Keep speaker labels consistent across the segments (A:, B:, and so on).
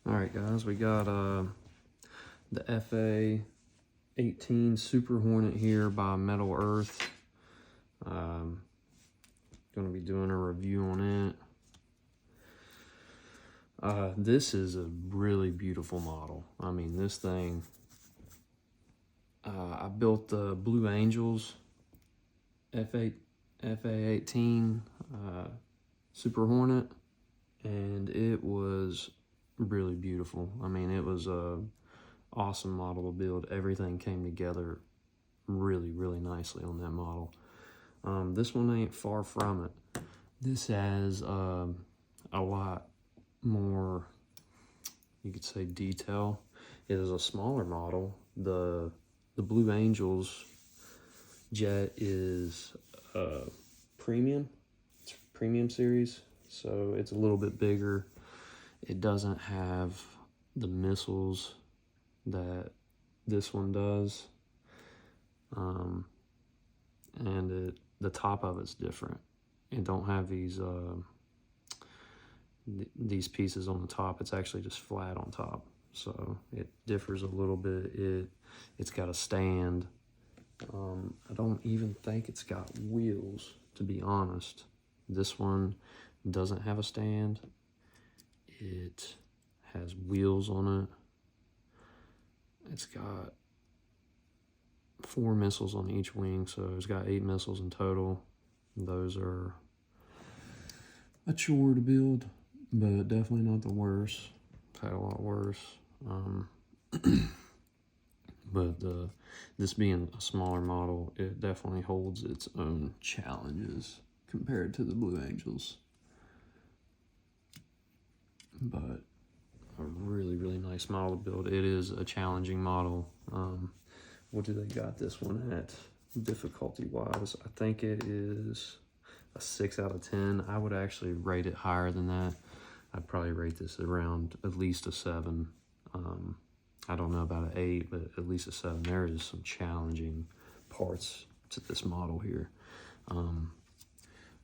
A: All right, guys, we got the A-18 Super Hornet here by Metal Earth. Going to be doing a review on it. This is a really beautiful model. I mean, this thing, I built the Blue Angels FA-18 Super Hornet, and it was really beautiful. I mean, it was a awesome model to build. Everything came together really nicely on that model. This one ain't far from it. This has a lot more, you could say, detail. It is a smaller model. The Blue Angels jet is premium. It's premium series, so it's a little bit bigger. It doesn't have the missiles that this one does, and the top of it's different. It don't have these pieces on the top. It's actually just flat on top, so it differs a little bit. It's got a stand. I don't even think it's got wheels, to be honest. This one doesn't have a stand. It has wheels on it. It's got 4 missiles on each wing, so it's got 8 missiles in total. Those are a chore to build, but definitely not the worst. I've had a lot worse. But this being a smaller model, it definitely holds its own challenges compared to the Blue Angels. But a really nice model to build. It is a challenging model. What do they got this one at difficulty wise? I think it is a 6 out of 10. I would actually rate it higher than that. I'd probably rate this around at least a 7. I don't know about an 8, but at least a 7. There is some challenging parts to this model here.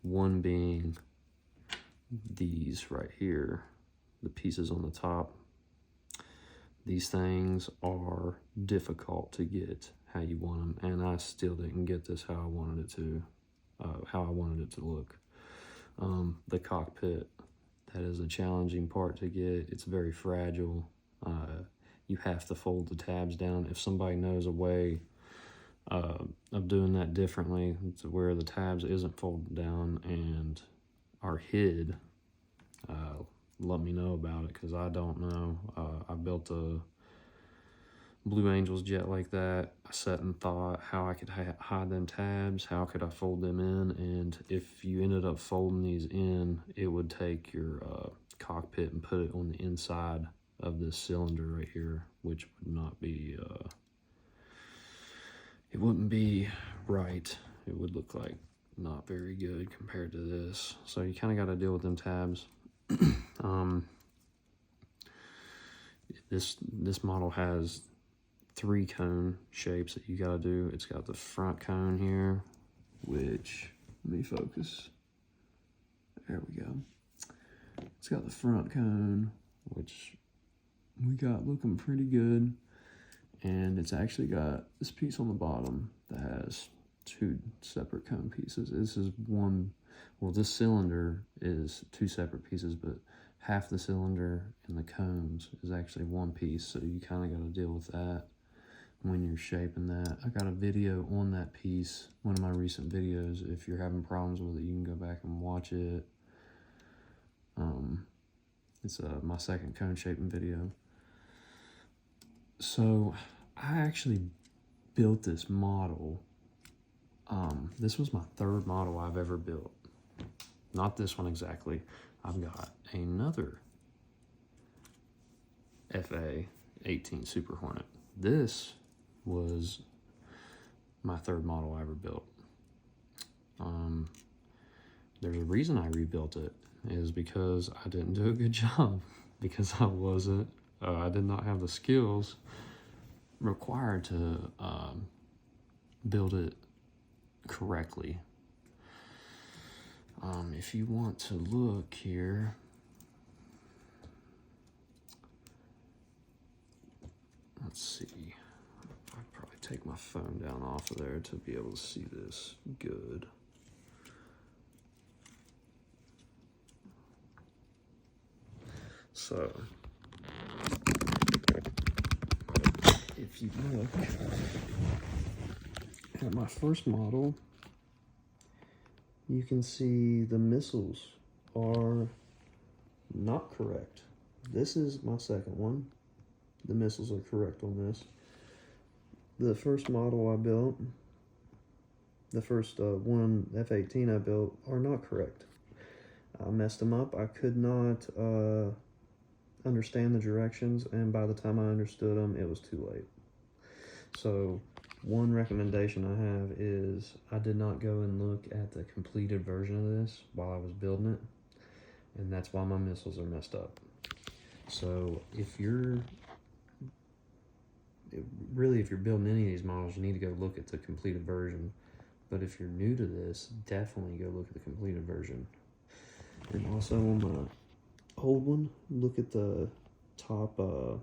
A: One being these right here, the pieces on the top. These things are difficult to get how you want them, and I still didn't get this how I wanted it to, look. The cockpit, that is a challenging part to get. It's very fragile. You have to fold the tabs down. If somebody knows a way of doing that differently, to where the tabs isn't folded down and are hid, let me know about it, because I don't know. I built a Blue Angels jet like that. I sat and thought how I could hide them tabs, how could I fold them in, and if you ended up folding these in, it would take your cockpit and put it on the inside of this cylinder right here, which would not be, it wouldn't be right. It would look like not very good compared to this. So you kind of got to deal with them tabs. This model has 3 cone shapes that you got to do. It's got the front cone here, which, let me focus. There we go. It's got the front cone, which we got looking pretty good. And it's actually got this piece on the bottom that has 2 separate cone pieces. This is one, well, this cylinder is 2 separate pieces, but half the cylinder and the cones is actually one piece, so you kind of got to deal with that when you're shaping that. I got a video on that piece, one of my recent videos. If you're having problems with it, you can go back and watch it. It's my second cone shaping video. So I actually built this model. This was my 3rd model I've ever built. Not this one exactly. I've got another FA-18 Super Hornet. This was my 3rd model I ever built. There's a reason I rebuilt it, is because I didn't do a good job, because I did not have the skills required to build it correctly. If you want to look here, let's see. I'd probably take my phone down off of there to be able to see this good. So, if you look at my first model, you can see the missiles are not correct. This is my second one. The missiles are correct on this. The first model I built, the first one F-18 I built, are not correct. I messed them up. I could not understand the directions, and by the time I understood them, it was too late. So one recommendation I have is I did not go and look at the completed version of this while I was building it, and that's why my missiles are messed up. So if you're building any of these models, you need to go look at the completed version. But if you're new to this, definitely go look at the completed version. And also on my old one, look at the top, I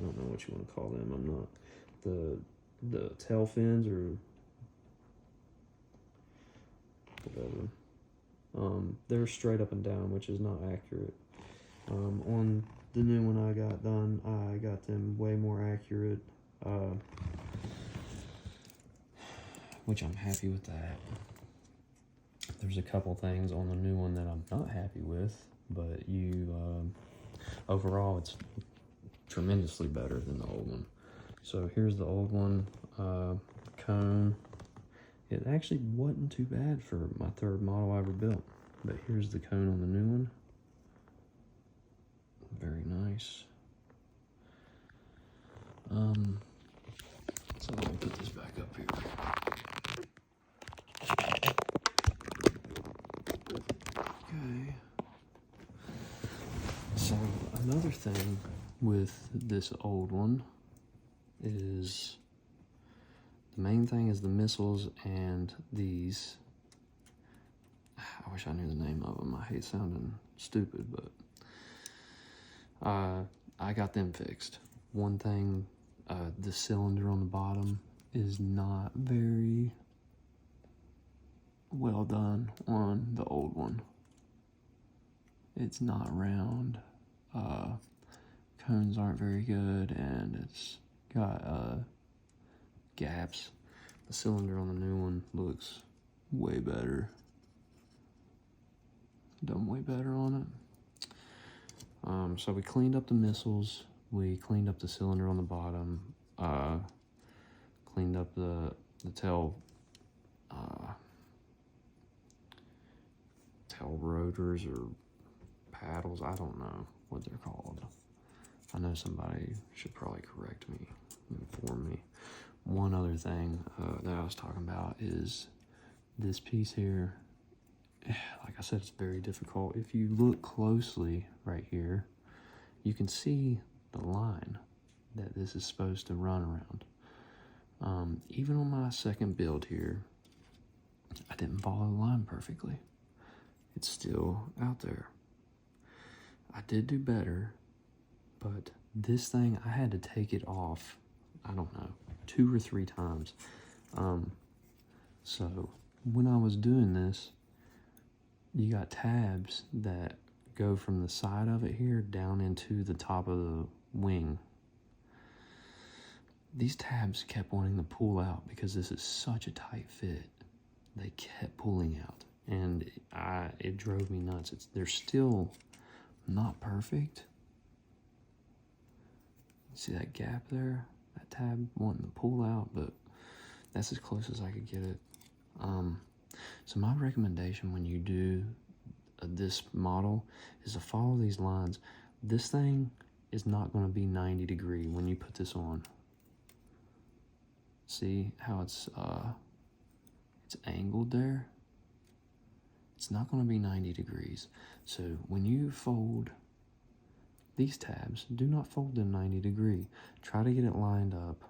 A: don't know what you want to call them. I'm not, the tail fins or whatever. They're straight up and down, which is not accurate. On the new one I got done, I got them way more accurate, which I'm happy with that. There's a couple things on the new one that I'm not happy with, but overall it's tremendously better than the old one. So here's the old one, cone. It actually wasn't too bad for my third model I ever built, but here's the cone on the new one. Very nice. So let me put this back up here. Okay. So another thing with this old one is the main thing is the missiles and these. I wish I knew the name of them. I hate sounding stupid, but I got them fixed. One thing, the cylinder on the bottom is not very well done on the old one. It's not round. Cones aren't very good, and it's got gaps. The cylinder on the new one looks way better. Done way better on it. So we cleaned up the missiles, we cleaned up the cylinder on the bottom, cleaned up the tail rotors or paddles. I don't know what they're called. I know somebody should probably correct me, inform me. One other thing that I was talking about is this piece here. Like I said, it's very difficult. If you look closely right here, you can see the line that this is supposed to run around. Even on my second build here, I didn't follow the line perfectly. It's still out there. I did do better, but this thing, I had to take it off, I don't know, 2 or 3 times. So when I was doing this, you got tabs that go from the side of it here down into the top of the wing. These tabs kept wanting to pull out because this is such a tight fit. They kept pulling out, and it drove me nuts. They're still not perfect. See that gap there? That tab wanting to pull out, but that's as close as I could get it. So my recommendation when you do this model is to follow these lines. This thing is not going to be 90 degree when you put this on. See how it's angled there? It's not going to be 90 degrees. So when you fold these tabs, do not fold them 90 degree. Try to get it lined up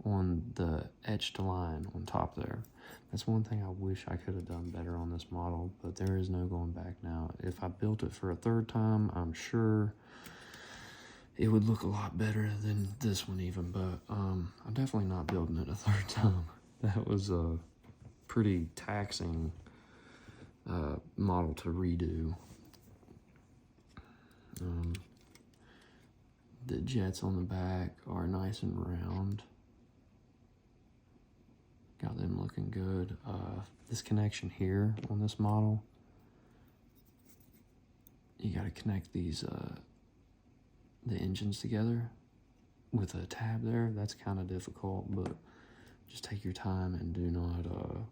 A: on the etched line on top there. That's one thing I wish I could have done better on this model, but there is no going back now. If I built it for a third time, I'm sure it would look a lot better than this one even, but I'm definitely not building it a third time. That was a pretty taxing model to redo. The jets on the back are nice and round. Got them looking good. This connection here on this model, you got to connect these the engines together with a tab there. That's kind of difficult, but just take your time and do not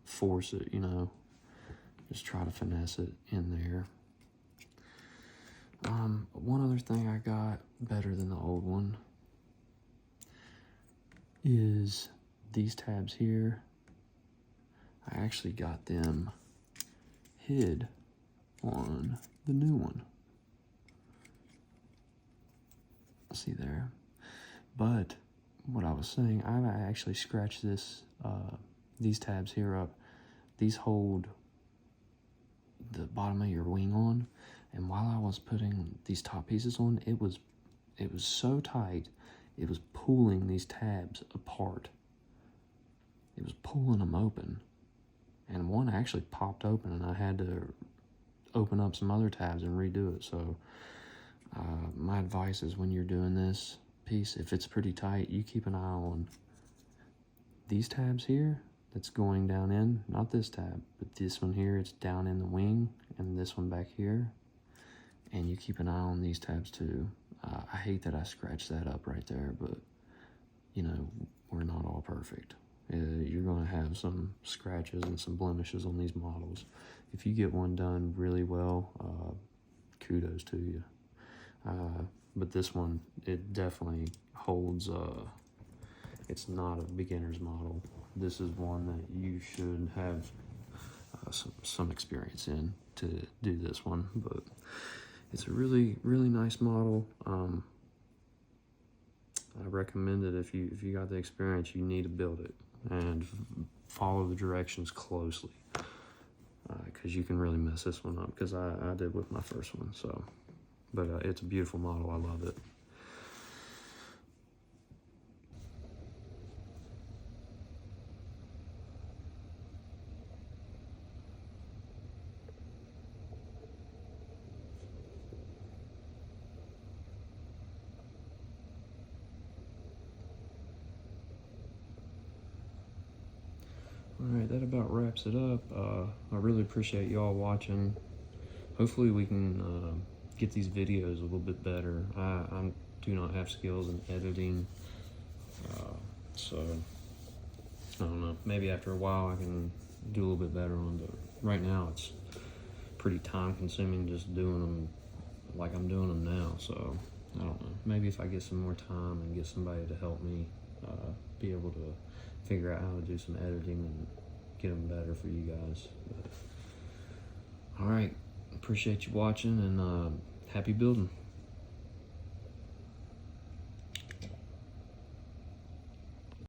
A: force it, you know. Just try to finesse it in there. One other thing I got better than the old one is these tabs here. I actually got them hid on the new one. See there? But what I was saying, I actually scratched these tabs here up. These hold the bottom of your wing on, and while I was putting these top pieces on, it was so tight, it was pulling these tabs apart. It was pulling them open, and one actually popped open, and I had to open up some other tabs and redo it. So my advice is, when you're doing this piece, if it's pretty tight, you keep an eye on these tabs here that's going down in, not this tab, but this one here, it's down in the wing, and this one back here, and you keep an eye on these tabs too. I hate that I scratched that up right there, but you know, we're not all perfect. You're going to have some scratches and some blemishes on these models. If you get one done really well, kudos to you. But this one, it definitely holds, it's not a beginner's model. This is one that you should have some experience in to do this one, but it's a really, really nice model. I recommend it. If you got the experience, you need to build it and follow the directions closely, because you can really mess this one up, because I did with my first one. So, but it's a beautiful model. I love it. Alright, that about wraps it up. I really appreciate y'all watching. Hopefully we can get these videos a little bit better. I do not have skills in editing, so I don't know. Maybe after a while I can do a little bit better on them, but right now it's pretty time consuming just doing them like I'm doing them now, so I don't know. Maybe if I get some more time and get somebody to help me be able to figure out how to do some editing and get them better for you guys. But, all right, appreciate you watching, and happy building.